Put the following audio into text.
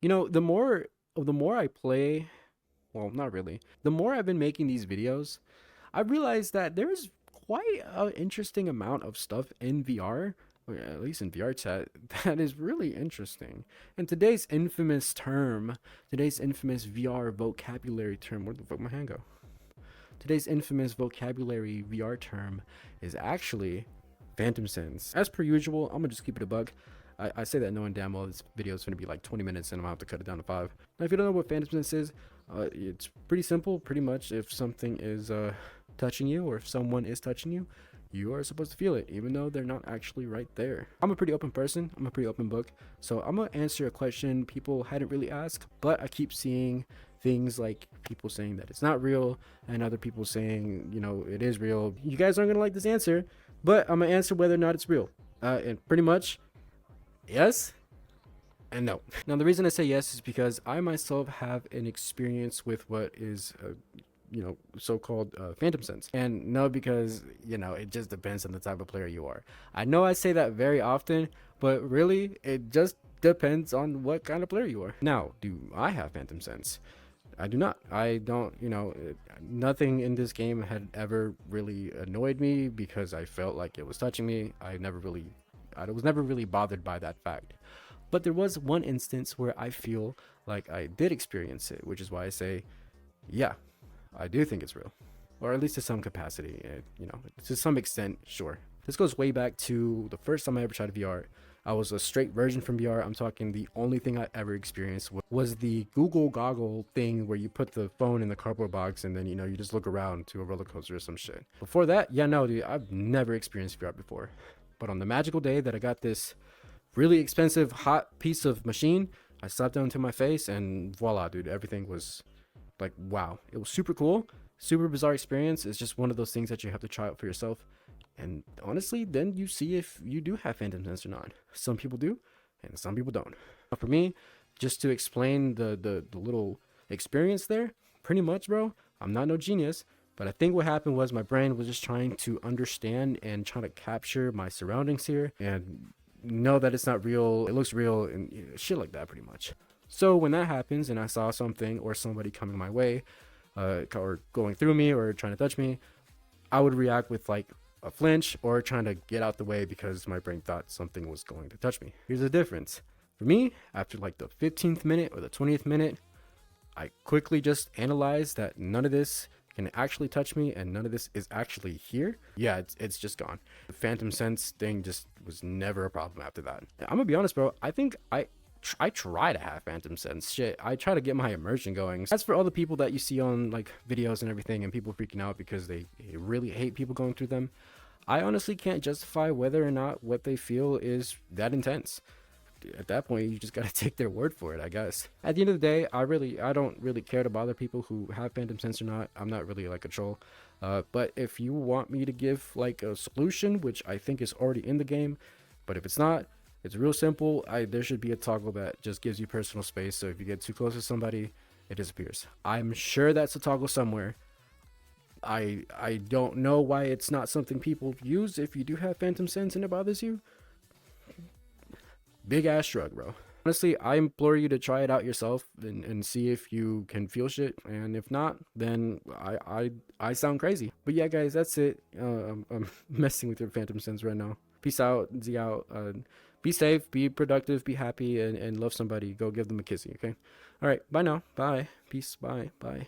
You know, the more I play, well, not really. The more I've been making these videos, I realized that there's quite an interesting amount of stuff in VR, or at least in VRChat, that is really interesting. And today's infamous VR vocabulary term, where the fuck my hand go? Today's infamous vocabulary VR term is actually Phantom Sense. As per usual, I'm gonna just keep it a buck. I say that knowing damn well this video is gonna be like 20 minutes and I'm gonna have to cut it down to 5. Now, if you don't know what Phantom Sense is, it's pretty simple. Pretty much, if something is touching you or if someone is touching you, you are supposed to feel it, even though they're not actually right there. I'm a pretty open person. I'm a pretty open book. So I'm gonna answer a question people hadn't really asked, but I keep seeing things like people saying that it's not real and other people saying, you know, it is real. You guys aren't gonna like this answer, but I'm gonna answer whether or not it's real. And pretty much, yes and no. Now, the reason I say yes is because I myself have an experience with what is so-called phantom sense, and no, because it just depends on the type of player you are. I know I say that very often, but really it just depends on what kind of player you are. Now, do I have phantom sense? I do not. I don't. Nothing in this game had ever really annoyed me because I felt like it was touching me. I was never really bothered by that fact. But there was one instance where I feel like I did experience it, which is why I say, yeah, I do think it's real, or at least to some capacity. To some extent, sure. This goes way back to the first time I ever tried VR. I was a straight version from VR. I'm talking the only thing I ever experienced was the Google goggle thing where you put the phone in the cardboard box and then you just look around to a roller coaster or some shit. Before that, yeah, no, dude, I've never experienced VR before. But on the magical day that I got this really expensive hot piece of machine, I slapped down to my face and voila, dude, everything was like, wow. It was super cool, super bizarre experience. It's just one of those things that you have to try out for yourself. And honestly, then you see if you do have phantom sense or not. Some people do, and some people don't. For me, just to explain the little experience there, pretty much, bro, I'm not no genius, but I think what happened was my brain was just trying to understand and trying to capture my surroundings here and know that it's not real, it looks real, and shit like that, pretty much. So when that happens and I saw something or somebody coming my way, or going through me or trying to touch me, I would react with like a flinch or trying to get out the way because my brain thought something was going to touch me. Here's the difference. For me, after like the 15th minute or the 20th minute, I quickly just analyzed that none of this can actually touch me and none of this is actually here. Yeah, it's just gone. The phantom sense thing just was never a problem after that. I'm gonna be honest, bro. I think I try to have phantom sense. Shit, I try to get my immersion going. As for all the people that you see on like videos and everything and people freaking out because they really hate people going through them, I honestly can't justify whether or not what they feel is that intense. At that point, you just gotta take their word for it, I guess. At the end of the day, I don't really care to bother people who have phantom sense or not. I'm not really like a troll. But if you want me to give like a solution, which I think is already in the game, but if it's not, it's real simple. There should be a toggle that just gives you personal space. So if you get too close to somebody, it disappears. I'm sure that's a toggle somewhere. I don't know why it's not something people use if you do have phantom sense and it bothers you. Big ass shrug, bro. Honestly, I implore you to try it out yourself and see if you can feel shit. And if not, then I sound crazy. But yeah, guys, that's it. I'm messing with your phantom sense right now. Peace out. Z out. Be safe, be productive, be happy, and love somebody. Go give them a kissy, okay? All right, bye now. Bye. Peace. Bye. Bye.